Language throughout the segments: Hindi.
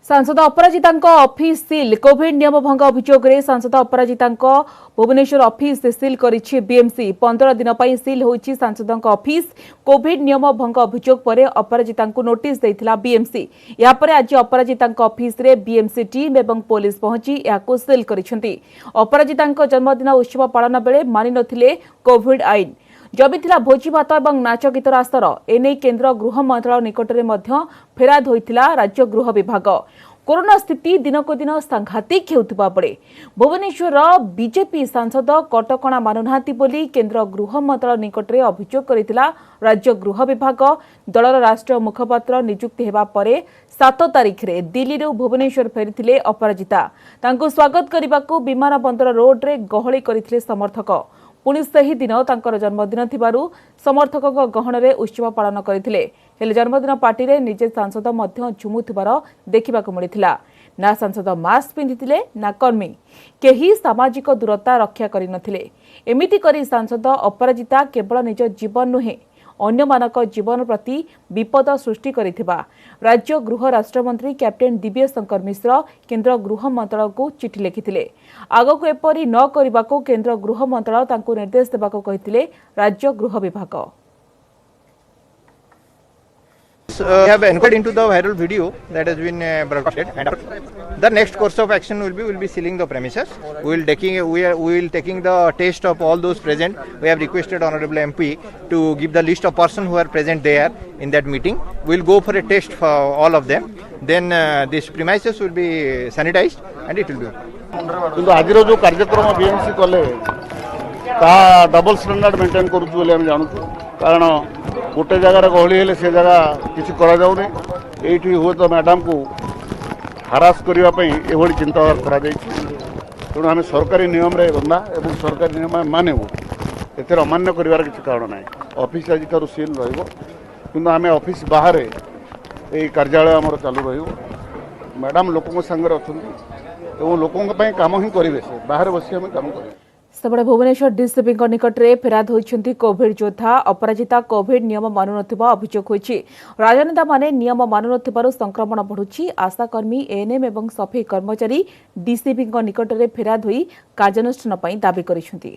सांसद अपराजिता ऑफिस सील कोविड नियम भंग अभियोग में सांसद अपराजिता भुवनेश्वर ऑफिस सील करिछि बीएमसी 15 दिन पर सील होइछि सांसद ऑफिस कोविड नियम भंग अभियोग पर अपराजिता नोटिस देइथिला बीएमसी यापर आज अपराजिता ऑफिस रे बीएमसी टीम एवं पुलिस पहुंची याको सील करिसेंती। अपराजिता जन्मदिन उत्सव पालन बेले मानि नथिले कोविड आईन जमिथिला भोजी भात और नाच गीतर आस्तर एने केंद्र गृह मंत्रालय निकटरे मध्य फेराद होइथिला राज्य गृह विभाग। कोरोना स्थिति दिनक दिन सांघातिक हेउथिबा बेले भुवनेश्वर बीजेपी सांसद कटकणा मानुनाहांती बोली केंद्र गृह मंत्रालय निकटरे अभियोग करिथिला राज्य गृह विभाग। दलर राष्ट्रीय मुखपात्र नियुक्ति हेबा परे 7 तारिख रे दिल्ली रो भुवनेश्वर फेरिथिले अपराजिता। तांको स्वागत करिबाकू विमान बंदर रोड रे गहली करिथिले समर्थक। पुणी सही दिन तांकर जन्मदिन थिबारु समर्थकक गहन रे उत्सव पालन करथिले। हेले जन्मदिन पार्टी रे निजे सांसद मध्य झुमुथिबार देखिबाकू मिलिथिला। ना सांसद मास्क पिंधिथिले ना कर्मी केही सामाजिक दूरता रक्षा करि नथिले। एमिति करी सांसद अपराजिता केवल निज जीवन नुहे अन्य मानक जीवन प्रति विपद सृष्टि करिथिबा राज्य गृह राष्ट्रमंत्री कैप्टेन दिव्य शंकर मिश्र केंद्र गृह मंत्रालय को चिठी लिखिथिले। आगको एपरि न करिबाको केंद्र गृह मंत्रालय तांको निर्देश देबाको कहिथिले राज्य गृह विभाग। We have enquired into the viral video that has been broadcasted, and the next course of action will be sealing the premises. We will taking the test of all those present. We have requested Honorable MP to give the list of persons who are present there in that meeting. We will go for a test for all of them. Then this premises will be sanitized and it will be. किंतु आज जो कार्यक्रम बीएमसी कले ता डबल स्टैंडर्ड मेंटेन करूँ बोले हम जानूँ कारण गोटे जगार गहली हेले से जगह किसी करा जाउनी एठी हुए तो मैडम को हारास करने एभली चिंताधारा करा तेणु आम सरकारी नियम रे बंदा एवं सरकारी नियम मानबू एतिर अमान्य करिवार किसी कारण ना। ऑफिस आज तार सील रहिबो किंतु आम ऑफिस बाहर ए कार्यालय आमर चालू रहिबो। मैडम लोकों संगे अछंती एवं लोकों काम ही करेंगे से बाहर बस आम काम करें। सबले भुवनेश्वर डीसीपी निकटरे फेराद होइछंती कोविड योद्धा अपराजिता कोविड नियम मानु नथिबा अभियोग होइछि। राजनेता माने नियम मानु नथिबारु संक्रमण बढ़ुछि। आशाकर्मी एएनएम एवं सफाई कर्मचारी डीसीपी निकटरे फेराद होई कार्यानुष्ठान पई दाबी करिसंती।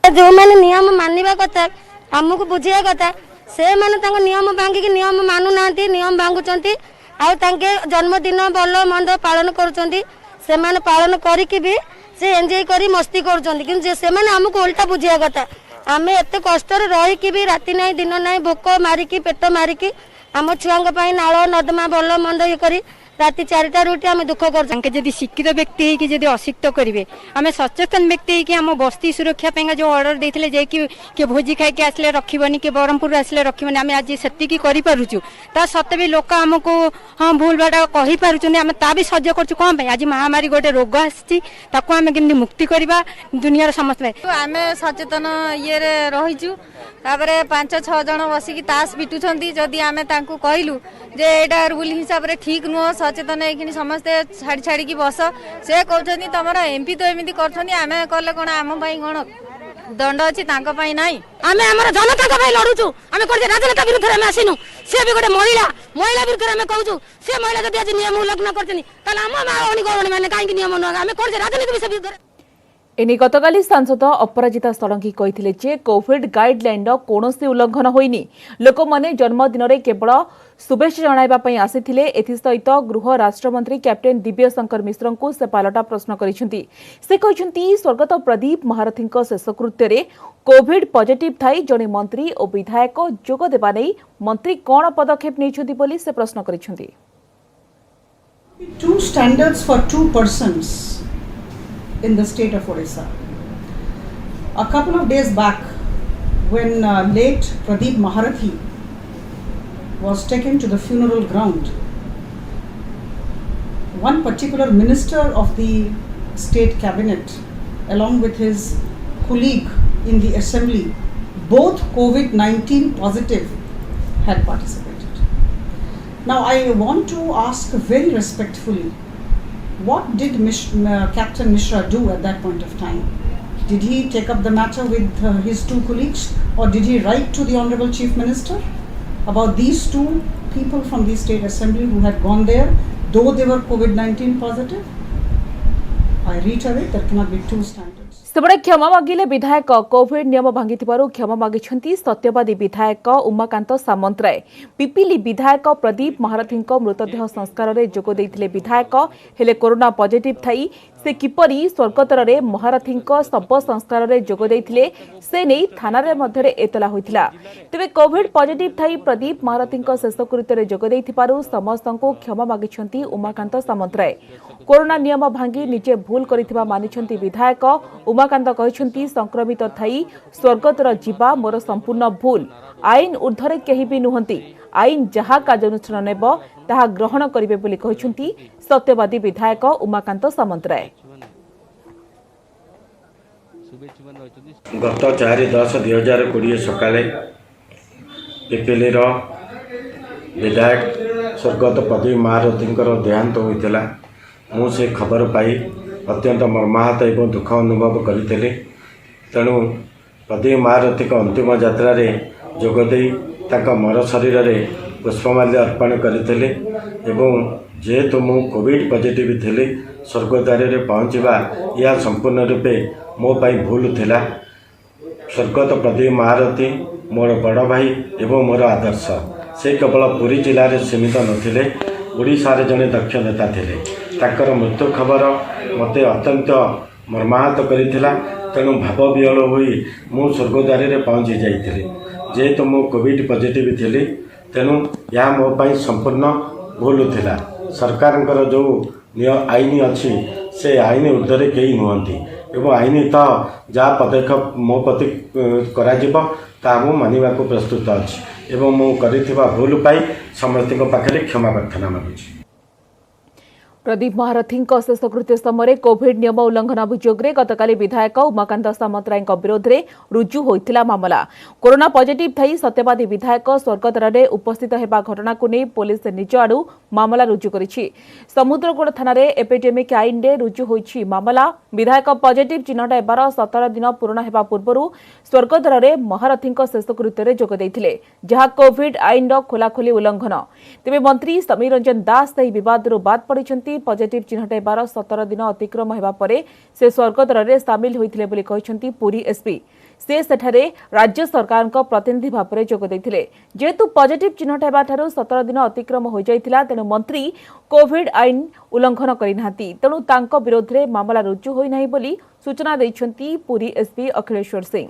जो माने नियम मानिबा कथा हमकु बुझिया कथा से माने तांको नियम भांगी कि नियम मानु नांती नियम भांगुचंती आ तांके जन्मदिन भल मंद पालन करूचंती से माने पालन करिकि भी से एंजॉय करी मस्ती करूचंती कि से माने हमकु उल्टा बुझिया कथा आमे एते कष्ट रे रही कि भी राति नाही दिन नाही भोक मारिकी पेट मारिकी हम छुआंग पई नाळ नदमा भल मंद ये करी राति 4टा उठी आम दुख कर शिक्षित व्यक्ति है कि अशिक्षित करेंगे आम सचेतन व्यक्ति है कि आम बस्ती सुरक्षा जो ऑर्डर देते जे कि भोजी खाई आसले रखबनी कि ब्रह्मपुर आसले रखबनी आम आज से करूँ ता सत्ते भी लोक आमको हाँ भूल भाट कहीपे आम ता भी सज्ज कर कौन आज महामारी गोटे रोग आम केमती मुक्ति करवा दुनिया समस्त आम सचेतन ये रहीचु 5-6 जन बसिकी ताश पिटुंट जदि आम कहलु जे एटा रूल हिसाब से ठीक नुह सचेतन होगी समस्ते छाड़ी छाड़ी की बस से कहते तुम एमपी तो एमती कर कले कौन आम कौन दंड अच्छी ना आम जनता लड़ुचु आम राजनेता विरुद्ध में आसनु सी भी गोटे महिला विरुद्ध में कहूँ से महिला जब आज नियम उल्लंघन कर मैंने कहीं नियम नुह आम कर राजनीति विषय विरुद्ध एने गतकाली सांसद अपराजिता षडंगी कहिथिले जे कोविड गाइडलाइन कोनोसी उल्लंघन होइनी लोक माने जन्मदिन रे केवल शुभेच्छा जणाइबा पई आसीथिले। एथि सहित गृह राष्ट्रमंत्री कैप्टेन दिव्य शंकर मिश्र को से पालटा प्रश्न करिसेंती। से कहिसेंती स्वर्गत प्रदीप महारथी शेषकृत्य रे कोविड पॉजिटिव थाई जणे मंत्री और विधायक जोग देबा नै मंत्री कोन पदक्षेप नेछुंती बोली से प्रश्न करिसेंती। Two standards for 2 persons in the state of Odisha. A couple of days back, when late Pradeep Maharathi was taken to the funeral ground, one particular minister of the state cabinet, along with his colleague in the assembly, both COVID-19 positive, had participated. Now I want to ask very respectfully, what did Captain Mishra do at that point of time? Did he take up the matter with his 2 colleagues, or did he write to the Honorable Chief Minister about these 2 people from the state assembly who had gone there, though they were COVID-19 positive. I reiterate, there cannot be two standards. Sebade क्षमा मागिले विधायक कोविड नियम भांगी क्षमा मागिछंती सत्यवादी विधायक उमाकांत सामंतराय। पिपिली विधायक प्रदीप महारथी मृतदेह संस्कार में जोग देइथिले विधायक हेले कोरोना पॉजिटिव थाई से किपरि स्वर्गतर रे महारथी शव संस्कार में जोग देइथिले से नहीं थाना रे मध्यरे एतला होइथिला। तेबे कोविड पॉजिटिव थाई प्रदीप महारथी शेषकृत्य में जोग देइथिबारु समस्तंको क्षमा मागिछंती उमाकांत सामंतराय। कोरोना नियम भांगी निजे भूल करिथिबा मानिछंती विधायक उमाकांत कहते संक्रमित थाई स्वर्गतर जीवा मोर संपूर्ण भूल। आईन ऊर्ध्वरे केही भी नुहंती। आईन जहा कार्यानुष्ठान नेब ताहा ग्रहण करिवे बोली कहछंती सत्यवादी विधायक उमाकांत सामंतराय। गत 4/10/2020 सकाले पिपिलीर विधायक स्वर्गत प्रदीप महारथी देहांत होइतिला। मु से खबर पाई अत्यंत मर्माहत एवं दुख अनुभव करी। तेणु प्रदीप महारथी अंतिम यात्रा जोगदे मर शरीर में पुष्पमाल्य अर्पण करी। जेहेतु मु कोविड पॉजिटिव थी स्वर्गद्वार में पहुँचवा यह संपूर्ण रूपे मो पाई भूल थिला। स्वर्गत प्रदीप महारथी मोर बड़ भाई एवं मोर आदर्श। से केवल पुरी जिले में सीमित नथिले, ओडिशारे जड़े दक्ष नेता थे। ताकर मृत्यु खबर मते अत्यंत मर्माहत करिथिला। तेणु भाव विहल होई मु स्वर्गद्वार में पहुँची जाइथिली। जेहेतु मु कोविड पॉजिटिव थी तेणु यह मो पाई संपूर्ण भूल थिला। सरकार जो आईन अच्छी से आईन ऊर्ध्वरे कई नुहंती एवं आईन तो जहाँ पदक्षेप मो प्रति करा मानिबा को प्रस्तुत अच्छी एवं मु करिथिबा भूल पाई समस्त पाखे क्षमा प्रार्थना मांगुछि। प्रदीप महारथी शेषकृत्य समय कोविड नियम उल्लंघन अभियोग में गतकाली विधायक उमाकांत सामंतराय विरोध में रुजु होइथिला मामला। कोरोना पॉजिटिव थई सत्यवादी विधायक स्वर्गद्वार में उपस्थित हेबा घटना को नहीं पुलिस निज आड़ू मामला रुजु करिछि। समुद्रकूड़ थाना रे एपिडेमिक आईन रे रुजु होइछि मामला। विधायक पॉजिटिव चिन्हट हेबार 17 दिन पूर्ण हेबा पूर्व स्वर्गद्वार में महारथी शेषकृत्य में जोग देइथिले, जहाँ कोविड आईन खोलाखोली उल्लंघन। तेबे मंत्री समीर रंजन दास ଏହି विवादରୁ ବାଦ୍ ପଡ଼ିଛନ୍ତି। पॉजिटिव चिन्हट हेबार 17 दिन अतिक्रम हेबा परे से स्वर्गद्वार में सामिल होइथिले बोली कहछंती पुरी एसपी। से सेठारे राज्य सरकार प्रतिनिधि भाव में जोग देइथिले। जेहेतु पॉजिटिव चिन्हट हेबा ठारू 17 दिन अतिक्रम हो जाइथिला, तेणु मंत्री कोविड आईन उल्लंघन करिनाहांती। तेणु तांको विरोध में मामला रुजु होई नाही बोली सूचना दैछंती पुरी एसपी अखिलेश्वर सिंह।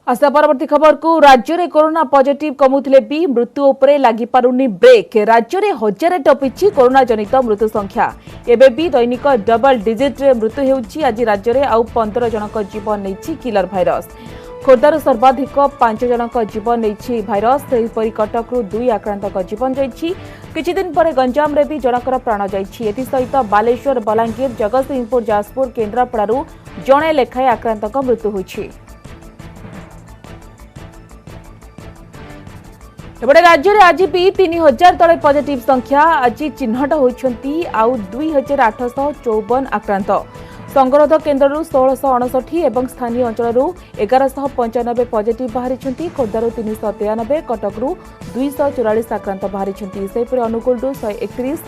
आशा परवर्ती खबर को राज्य में कोरोना पॉजिटिव कमुथिले भी मृत्यु उपरे लागि पारुनी ब्रेक। राज्य में हजार टपिछि कोरोना जनित मृत्यु संख्या। एबे भी दैनिक डबल डिजिट रे मृत्यु हेउछि। आज राज्य में आउ 15 जनक जीवन नैछि किलर भाइरस। खोर्धार सर्वाधिक 5 जनक जीवन नैछि भाइरस। सेहिपरि कटकरू 2 आक्रांतक जीवन जाइछि। किछि दिन पर गंजाम रे भी जनकर प्राण जाइछि। एथि सहित बालेश्वर, बलांगीर, जगतसिंहपुर, जाजपुर, केन्द्रापड़ारू जणे लेखाए आक्रांतक मृत्यु होइछि। एबडे राज्य में आज भी 3000 तले पॉजिटिव संख्या। आज चिन्हट होइछंती आउ 2854 आक्रांत। संगरोध केन्द्र 1659 एवं स्थानीय अंचल 1195 पॉजिटिव बाहरी। खोर्धारू 393, कटकरू 244 आक्रांत बाहरी। सेपरि अनुगुल 131,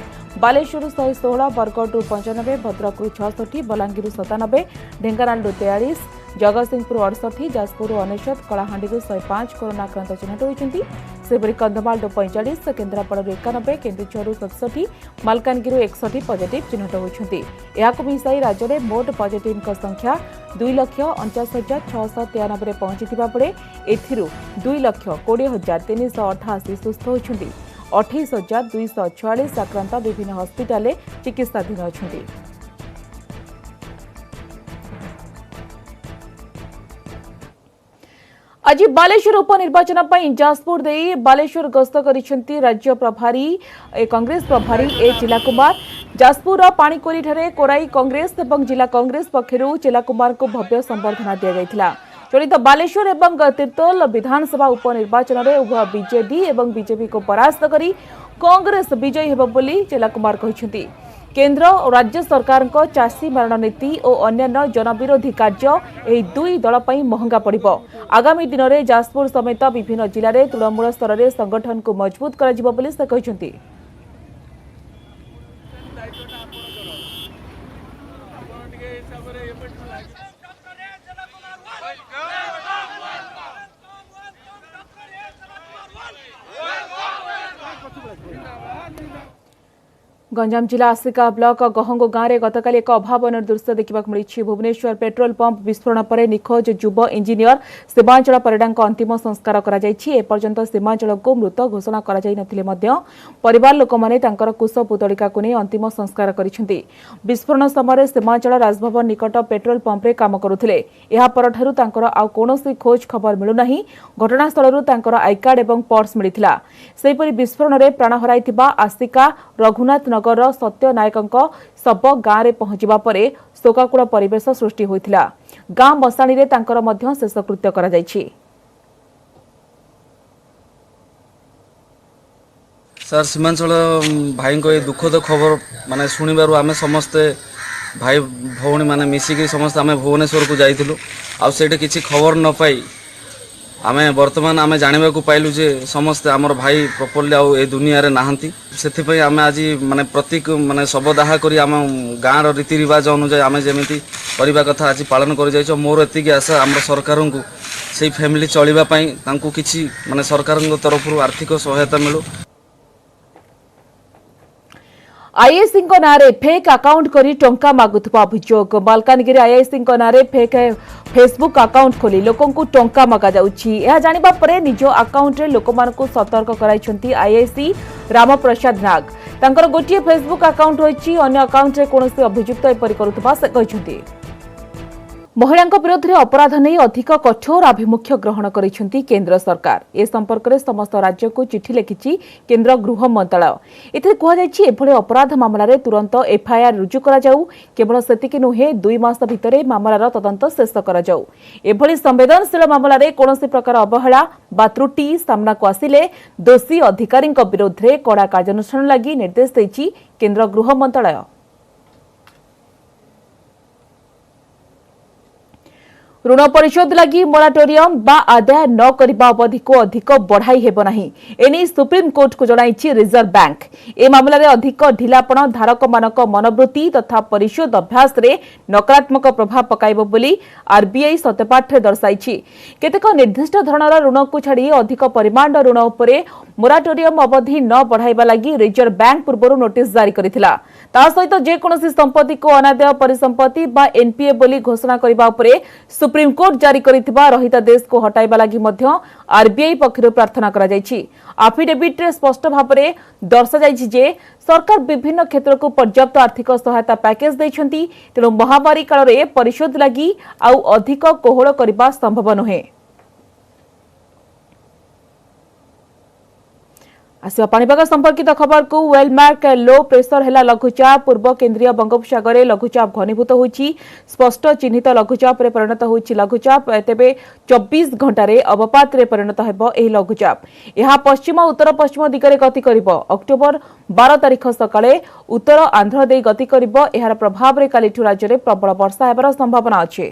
बालेश्वर 116, बरगढ़ 95, भद्रकरू 66, बलांगीर 97, ढेंकानाल 43, जगतसिंहपुर 68, जाजपुर 99, कलाहांडी 105 कोरोना आक्रांत चिन्हट होइछंती। सेपरि कंधमाल 45, केन्द्रापड़ा 91, केन्दुझर 67, मालकानगिरी 61 पॉजिटिव चिन्हट होइछंती। एहाकु मिसाई राज्य में मोट पॉजिटिव संख्या 2,49,693 रे पहुंचीथिबा बेले एथिरु 2,20,388 सुस्थ होइछंती। 28,246 आक्रांत विभिन्न हस्पिटाल चिकित्साधीन अछंती। आज बालेश्वर उपनिर्वाचन जाजपुर दे बालेश्वर गस्त करिसेंती राज्य प्रभारी कांग्रेस प्रभारी ए जिला कुमार। जाजपुर पाणीकोरी ठारे कोराई कांग्रेस एवं जिला कांग्रेस पक्षरु जिला कुमार को भव्य संबर्धना दिया जायतिला। चलित बालेश्वर एवं तीर्तोल विधानसभा उपनिर्वाचन में उभय बीजेडी एवं बीजेपी को परास्त करी कांग्रेस विजयी हेब बोली जिला कुमार कहिसेंती। केन्द्र और राज्य सरकार चाषी मारण नीति और अन्य जनविरोधी कार्य एही दुई दल पई महंगा पड़िबो। आगामी दिन में जाजपुर समेत विभिन्न जिले में तृणमूल स्तर में संगठन को मजबूत कराजिबो बोली से कहिसेंति। गंजाम जिला आसिका ब्लॉक गहंगो गांव में गतकाली एक अभावन दृश्य देखा मिली। भुवनेश्वर पेट्रोल पंप विस्फोरण पर निखोज युव इंजीनियर सीमांचल परिडा अंतिम संस्कार एपर्यंत सीमांचल को मृत घोषणा परिवार लोक मैंने कुश पुतलिका को नहीं अंतिम संस्कार करिसेंति। विस्फोरण समय सीमांचल राजभवन निकट पेट्रोल पंप रे काम करुथिले। एहा परठारु तांकर आउ कोनोसी खोज खबर मिलुना। घटनास्थल आई कार्ड एवं पर्स मिलिथिला। सेहिपरि विस्फोरण में प्राण हराइथिबा आसिका रघुनाथ नगर सत्य नायक शब गांव में पहुंचवा पर शोकाकूल परिवेश सृष्टि होइथिला। गांव मसाणी रे तांकर मध्य शेषकृत्य करा जायछि। सर सीमांचल भाई को दुखद खबर माने शुणिबारु आमे समस्ते भाई भौणी माने मिसिकी समस्त आमे भुवनेश्वर को जाइथिलु। आ सेठी किछि खबर न पाई आमे वर्तमान आमे जानिबा को पाइलु जे समस्त हमर भाई प्रॉपर्ली आ ए दुनिया रे नाहंती। सेथि पई आमे आज माने प्रतीक माने शबदाह करी आम गाँव रीति रिवाज अनुसार आमे जेमिति करबा कथा आज पालन कर जाइछो। मोर एतिकी आशा हमर सरकार को सेही फैमिली चलिबा पई तांको किछि माने सरकार तरफ आर्थिक सहायता मिलु। आईएससी नारे फेक अकाउंट करी टंका मागुथबा अभियोग। मालकानगिरी आईएससी नारे फेक फेसबुक अकाउंट खोली लोकों को टंका मागा जाउछि। यह जानिबा परे निज अकाउंट रे लोकमानकु सतर्क कराइछंती आईएससी रामप्रसाद नाग। तांकर गोटिए फेसबुक अकाउंट होइछि, अन्य अकाउंट रे कोनोसी अभियुक्त एपरि करुथबा से कहिछंती। महिला विरोध में अपराध नहीं अधिक कठोर आभिमुख्य ग्रहण करिसेंती केंद्र सरकार। ए संपर्क में समस्त राज्य को चिठी लिखिछि केंद्र गृह मंत्रालय। एथिरे कुहाଯାଇଛି एभଳି अपराध मामला रे तुरंत एफआईआर रुजु करा जाऊ। केवल सेतिकी नुहे 2 मास भितरे मामलार तदंत शेष करा जाऊ। एभଳି संवेदनशील मामला रे कोनोसी प्रकार अवहेला बा त्रुटि सामना को आसिले दोषी अधिकारी विरोध में कड़ा कार्यानुष्ठान लागि निर्देश दैछि केंद्र गृह मंत्रालय। ऋण परिशोध लगी मोराटोरियम बा आदाय न करबा अवधि को अधिक बढ़ाई हेबो नाही। एनी सुप्रीम कोर्ट को जणाइछि रिजर्व बैंक। ए मामला रे अधिक ढिलापण धारक मानक मनोवृत्ति तथा परिशोध अभ्यास रे नकारात्मक प्रभाव पकाइबो बोली आरबीआई सत्यपाठ दर्शाइछि। केतेक निर्दिष्ट धरणर ऋण को छाड़ी अधिक परिमाण ऋण उपरे मोराटोरियम अवधि न बढ़ाइबा लागि रिजर्व बैंक पूर्व नोटिस जारी करिथिला। ता सहित जे कोनोसी संपत्ति को अनादेय परिसंपत्ति बा एनपीए बोली घोषणा करबा उपरे सुप्रीम कोर्ट जारी करिथिबा रहितादेश को हटाइबा लागि मध्य आरबीआई पक्षरु प्रार्थना करा जायछि। एफिडेविट रे स्पष्ट भाबरे दर्शा जायछि जे सरकार विभिन्न क्षेत्र को पर्याप्त आर्थिक सहायता पैकेज दैछंती। तेणु महामारी काल रे परिशोध लागि आउ अधिक कोहळ करबा संभव नहे। आसिया पाणीपाग संपर्कित खबर को वेलमार्क लो प्रेशर हेला लघुचाप। पूर्व केंद्रीय बंगोपसागर में लघुचाप घनीभूत होइछि। स्पष्ट चिन्हित लघुचाप रे परिणत होइछि लघुचाप। तेबे 24 घंटा रे अवपात रे परिणत हेबो एही लघुचाप। यहा पश्चिम उत्तर पश्चिम दिगरे गति करिबो। अक्टोबर 12 तारिख सकाळे उत्तर आंध्र दे गति करिबो। एहार प्रभाव रे कालिठु राज्य रे प्रबल वर्षा हेबार संभावना अछि।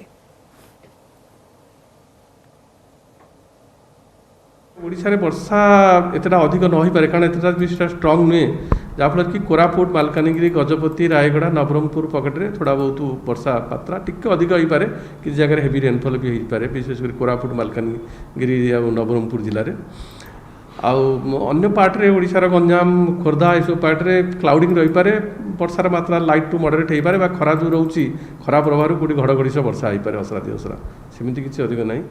ओडिशा रे वर्षा एतटा अधिक न होई पारे कारण एतटा विशेष स्ट्रांग नुहे जाफल कि कोरापुट मालकानगिरी गजपति रायगढ़ नवरंगपुर पकेट रे थोड़ा बहुत वर्षा मात्रा टिके अधिक होई पारे कि जगह हेवी रेनफॉल भी होई पारे विशेषकर कोरापुट मालकानगिरी आ नवरंगपुर जिल्ला रे आ अन्य पार्ट रे ओडिशा रे गंजाम खोर्धा एसो पार्ट रे क्लाउडिंग रही पारे वर्षार मात्रा लाइट टू मॉडरेट होई पारे बा खरा जो रहउची खरा प्रभाव कोडी घड़घड़ी से वर्षा होई पारे असरा दिवसरा सेमिति किछि अधिक नाही।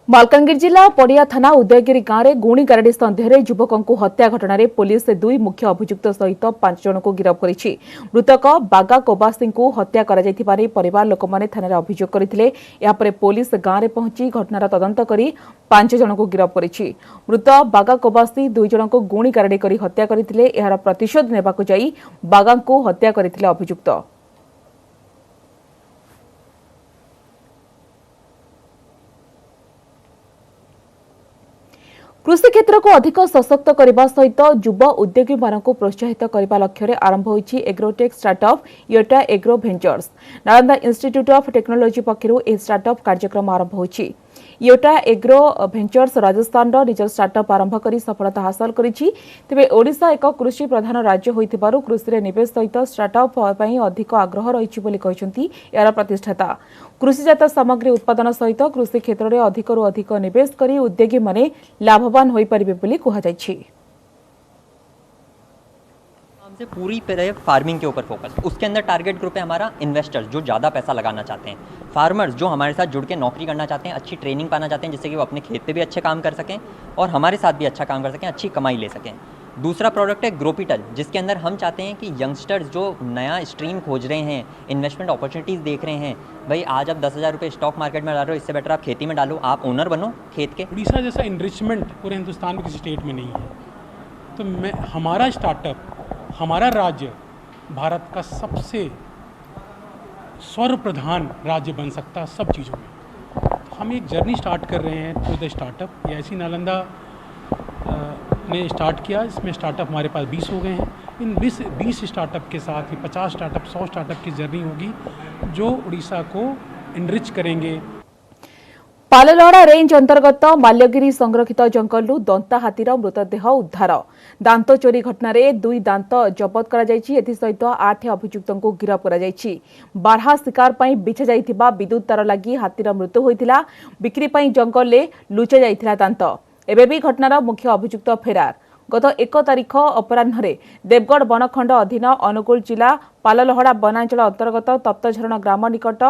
मालकानगिरी जिला पड़िया थाना उदयगिरी गांव में गुणी गारडी सन्देह युवकों को हत्या घटना रे पुलिस 2 मुख्य अभियुक्त सहित 5 जन को गिरफ्त करिछि। मृतक बागा कोबासी को हत्या करा जायथिबा रे परिवार लोक माने थाना रे अभियोग करथिले। या परे पुलिस गांव में पहुंची घटनार तदंत करी 5 जन को गिरफ्त करिछि। मृत बागा कोबासी 2 जन को गुणी गारडी करी हत्या करथिले। एहार प्रतिशोध नेबाकु जाई बागा को हत्या करथिले अभियुक्त। कृषि क्षेत्र को अधिक सशक्त करने सहित युवा उद्योगी मानक प्रोत्साहित करने लक्ष्य आरंभ होईछि agrotech startup Yota agro ventures. Nalanda institute of technology पक्षरु ए स्टार्टअप कार्यक्रम आरंभ होईछि। योटा एग्रो भेंचर्स राजस्थान निज स्टार्टअप आरंभ करी सफलता हासिल करिछि। तेबे ओडिशा एक कृषि प्रधान राज्य होइथिबारु कृषि रे निवेश सहित स्टार्टअप पई अधिक आग्रह रहिछि बोली कहिसंती यार प्रतिष्ठाता। कृषिजात सामग्री उत्पादन सहित कृषि क्षेत्र में अधिकरू अधिक निवेश करी उद्योगी माने लाभवान होई परिबे बोली कहा जायछि। हमसे पूरी तरह फार्मिंग के ऊपर फोकस, उसके अंदर टारगेट ग्रुप है हमारा इन्वेस्टर्स जो ज़्यादा पैसा लगाना चाहते हैं, फार्मर्स जो हमारे साथ जुड़ के नौकरी करना चाहते हैं, अच्छी ट्रेनिंग पाना चाहते हैं जिससे कि वो अपने खेत पे भी अच्छे काम कर सकें और हमारे साथ भी अच्छा काम कर सकें, अच्छी कमाई ले सकें। दूसरा प्रोडक्ट है ग्रोपीटल, जिसके अंदर हम चाहते हैं कि यंगस्टर्स जो नया स्ट्रीम खोज रहे हैं, इन्वेस्टमेंट अपॉर्चुनिटीज़ देख रहे हैं, भाई आज आप 10,000 रुपये स्टॉक मार्केट में डाल रहे हो, इससे बेटर आप खेती में डालो, आप ओनर बनो खेत के। उड़ीसा जैसा इनरिचमेंट पूरे हिंदुस्तान में किसी स्टेट में नहीं है, तो हमारा स्टार्टअप, हमारा राज्य भारत का सबसे स्वर प्रधान राज्य बन सकता है सब चीज़ों में। हम एक जर्नी स्टार्ट कर रहे हैं थ्रू द स्टार्टअप। ये ऐसी नालंदा ने स्टार्ट किया, इसमें स्टार्टअप हमारे पास 20 हो गए हैं। इन 20 स्टार्टअप के साथ ही 50 स्टार्टअप 100 स्टार्टअप की जर्नी होगी जो उड़ीसा को इनरिच करेंगे। पाललहड़ा रेंज अंतर्गत माल्यगिरी संरक्षित जंगलू दंता हाथीर मृतदेह उद्धार। दांत चोरी घटना 2 दांत जबत करा जायछि। एथि सहित 8 अभियुक्तों को गिरफ्त करा जायछि। बारहा शिकार पई बिछा जायथिबा विद्युत तार लागि हाथीर मृत्यु होइतिला। बिक्री पई जंगल ले लुचा जायथिला दांत। एबे भी घटनार मुख्य अभियुक्त फेरार। गत 1 तारिख अपराह्न देवगढ़ बनखंड अधीन अनुगुल जिला पाललहड़ा वनांचल अंतर्गत तप्तझरण ग्राम निकट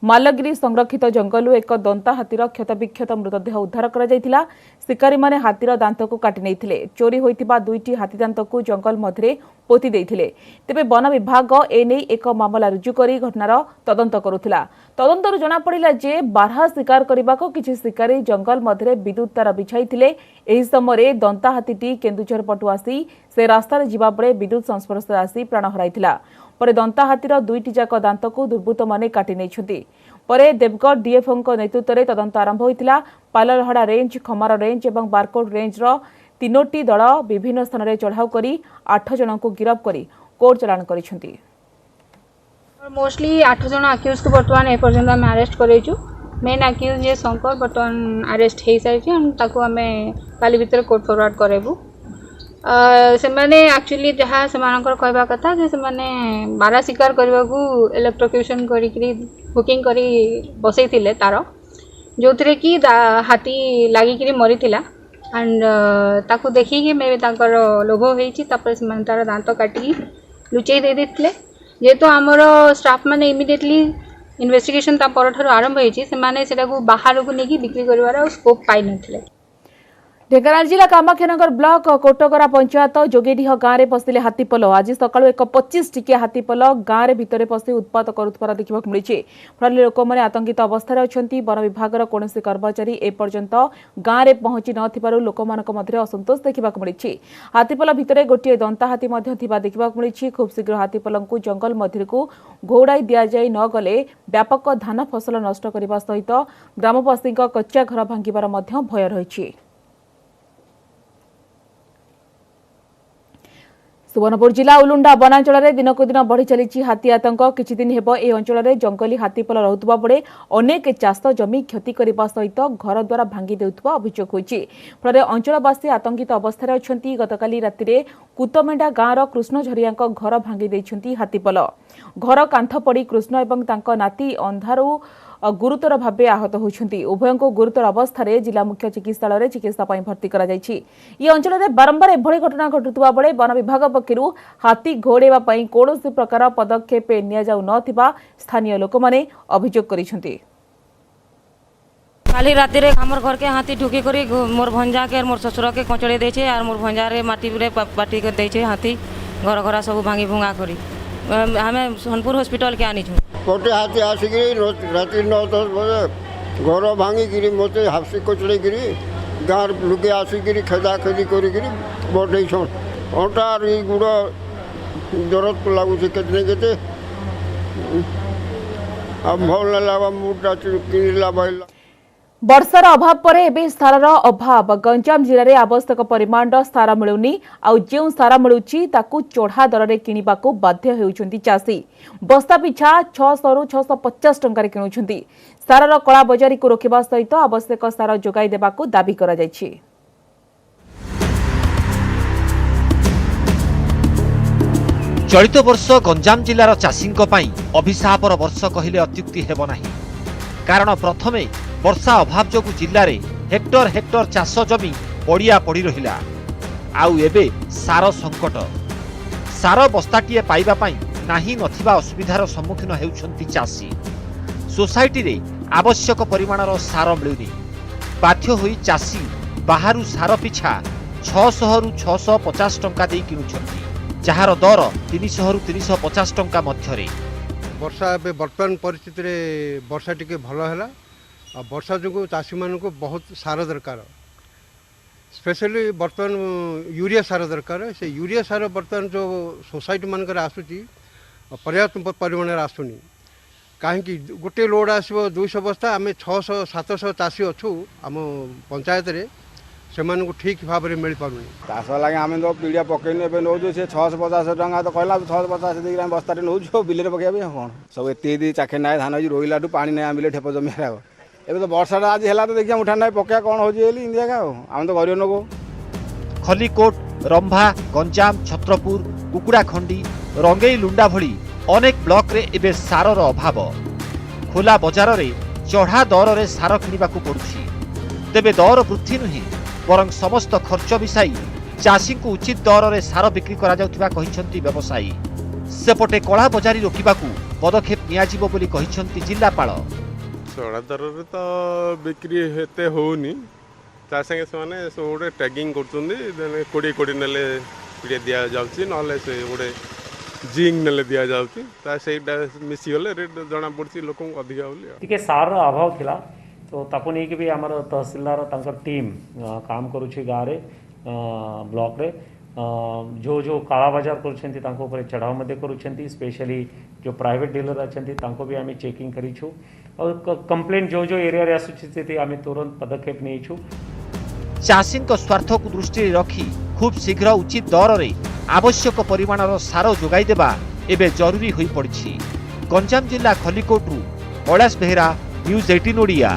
मालगिरी संरक्षित जंगलू एक दंता हाथीर क्षतविक्षत मृतदेह उद्धार करा जायथिला। शिकारी माने हाथीर दांत को काटि नैथिले। चोरी होइतिबा 2टी हाथी दांत को जंगल मध्य पोति देइथिले। तेबे वन विभाग एने एक मामला रुजु करी घटनार तदंत करुथिला। तदंतरु जणा पड़िला जे बारहा शिकार करबाको किछि शिकारी जंगल मध्य विद्युत तार बिछाइथिले। एही समय दंता हाथीटी केन्दुझर पटु आसी से रास्तार जीवा बेले विद्युत संस्पर्श आसी प्राण हराइथिला। परे दंता हाथीर 2टी जाक दांत को दुर्बृत्त माने काटि नैछन्ति। परे देवगढ़ डीएफओ नेतृत्व में तदंत आरंभ होइतिला। पाललहड़ा रेंज, खमार रेंज और बारकोट रेंजर 3टी दल विभिन्न स्थान में चढ़ाऊ करी 8 जन को गिरफ्त करी कोर्ट चालाण करिसेंति। मोस्टली 8 जन अक्यूज को बर्तमान ए पर्यंत हम अरेस्ट करेछु। मेन अक्यूज जे शंकर बर्तमान अरेस्ट हो सारी ताको हमें काली भीतर कोर्ट फॉरवर्ड करेबू। से माने एक्चुअली जहाँ से कहवा कथा जे से माने बारा शिकार करने को इलेक्ट्रोक्यूशन करी बुकिंग करी बसई थिले तार जो थे कि हाथी लगिकी मरी एंड ताकू देखिकी मे ताकर लोभ होती तार दांत काटिकी लुचई दे देथिले। जेहेतु आमर स्टाफ माने इमिडिएटली इन्वेस्टिगेशन ता पर आरंभ होईची से माने सेटा को बाहर को नेकी बिक्री करवार स्कोप पाई नथिले। ढेंकानाल जिला कामाक्षानगर ब्लॉक कोटगरा पंचायत जोगेडीह गाँव में पशिले हाथीपल। आज सकाळु एक 25 टिकिया हाथीपल गाँव में भितर पशि उत्पात करुथिबार देखिबाकु मिलिछि। फल लोक मैंने आतंकित अवस्था अछंती। वन विभाग कौनसी कर्मचारी एपर्यंत गाँव में पहुंची नथिबारु लोकमानक मध्य असंतोष देखिबाकु मिलिछि। हाथीपल भितर गोटे दंता हाथी मध्य थिबा देखिबाकु मिलिछि। खूब शीघ्र हाथीपलंकु जंगल मध्यकु घोड़ाई दिया जाय न गले व्यापक धान फसल नष्ट करने सहित ग्रामवासी कच्चा घर भांगिबार मध्य भय रहिछि। सुवर्णपुर जिला उलुंडा वनांचल में दिनक दिन बढ़ी चली हाथी आतंक। किछि दिन हेब ए अंचल में जंगली हाथीपल रहुतबा बेले अनेक चाष जमी क्षति करने सहित घर द्वारा भांगी देउथबा अभियोग होइछि। फल अंचलवासी आतंकित अवस्था अछंती। गतकाली राति कुतमेंडा गाँवर कृष्ण झरिया घर भांगी देइछंती हाथीपल। घर कांथ पड़ी कृष्ण एवं तांको नाती अंधारू गुरुतर भावे आहत होइछंती। उभय को गुरुतर अवस्था जिला मुख्य चिकित्सालय चिकित्सा भर्ती करा जायछि। ये अंचल में बारंबार एभଳି घटना घटुवा बेले वन विभाग पक्षरु हाथी घोड़ेवा पई कौनसी प्रकार पदक्षेप निया जाउ नथिबा स्थानीय लोक माने अभियोग करिसेंती। काली राति रे हमर घर के हाथी ढुकी करी मोर भंजा के मोर ससुर के कचड़े देछे और मोर भंजा रे माटी रे पाटी कर देछे। हाथी घर घर सब भांगी भुंगा करी हमें सोनपुर हॉस्पिटल के आनी छु। गोटे हाथी आसिक राति 9-10 बजे घर भांगिकी मत हाफसी कचड़े गाँव लोके आसिक खेदा खेदी कर बढ़े अंटा गुड़ दरद लगुच के भल ना मुटा किणला बहला। वर्षार अभाव पर एबे सारार अभाव गंजाम जिले में आवश्यक परिमाण सार मिलुनी आउ जो सार मिलुची ताकू चढ़ा दर में किणवाकू बाध्य हेउछंती चाषी बस्ता पिछा 600 रु 650 टंका किणुछंती सारार कला बजारी को रोकवा सहित आवश्यक सार जोगाई देबाकू दाबी करा जायछि। चलित वर्ष गंजाम जिलार चाषींक पई अभिशापर वर्ष कहिले अत्युक्ति हेब नाही कारण प्रथमे वर्षा अभाव जोगु जिल्ला रे हेक्टर हेक्टर चाष जमी पड़िया पड़ी रहिला आउ एबे सार संकट सार बस्ताटीए पाइबा पई नाही नथिबा असुविधार सम्मुखीन हेउछंती चाषी सोसाइटी रे आवश्यक परिमाणर सार मिलुनी बाध्य होई चाषी बाहारु सार पिछा 600 रु 650 टंका देई किनुछंती जहार दर 300 रु 350 टंका मध्यरे वर्षा बर्तमान परिस्थिति रे वर्षा टिके भल है आ वर्षा जो चाषी मान को बहुत सार दरकार स्पेशली बर्तमान यूरिया सार दरकार से यूरिया सार बर्तमान जो सोसाइटी मानक आसूची पर्याप्त परिमाण आसुनी कहीं गोटे लोड आसो 200 बस्ता आम 600-700 चाषी अच्छु आम पंचायत रे से ठीक भाव में मिल पार चाष लगे आम तो पीड़िया पकईनु ए नौ से 650 टका तो कहला 650 देखिए बस्ता नौ बिल पकड़ा कौन सब एत चाखे ना धान रोईला पा ना बिल ठेप जमी एवं तो वर्षा आज है तो देखिए उठा ना पकड़ा कौन हो इंडिया का आम तो गरीब लोग खलिकोट रंभा गंजाम छत्रपुर कुकुड़ाखंडी रंगई लुंडा भली अनेक ब्लॉक रे एबे सारर अभाव खोला बजार रे चढ़ा दर रे सार किनिबाकू पड़ुछि तेबे दर वृद्धि नुहे बरं समस्त खर्च मिसाई चाषी को उचित दर रे सार बिक्री करा जाउथिबा कहिसंती व्यवसायी सेपटे कला बजारी रोकिबाकू पदक्षेप नियाजिबो बोली कहिसंती जिल्लापाल चढ़ा दर रे तो बिक्री हेते होनी ता संगे से सब गोटे टैगिंग कर कोड़े कोड़े नेले पीड़े दिया जाउछि नले से गोटे जिंग नेले दिया जाउछि ता सेटा मिसी गले रेट जना पड़छि लोक अधिका बोली टिके सार अभाव थिला तो ताकू नहीं कि भी आमर तहसीलदार तांकर टीम काम करुछि गाँव रे ब्लॉक रे जो जो काला बाजार करुछंती तांको ऊपर चढ़ाव मध्ये करुछंती स्पेशली जो प्राइवेट डीलर अछंती तांको भी आमी चेकिंग करिछु और कंप्लेंट जो जो एरिया रे आसुछि आमी तुरंत पदक्षेप नेइछु। चाषींक स्वार्थ को दृष्टि रखी खूब शीघ्र उचित दर रे आवश्यक परिमाणर सार जोगाई देबा एबे जरूरी होई पड़छि। गंजाम जिला खलिकोटरू कैलाश बेहेरा न्यूज 18 ओडिया।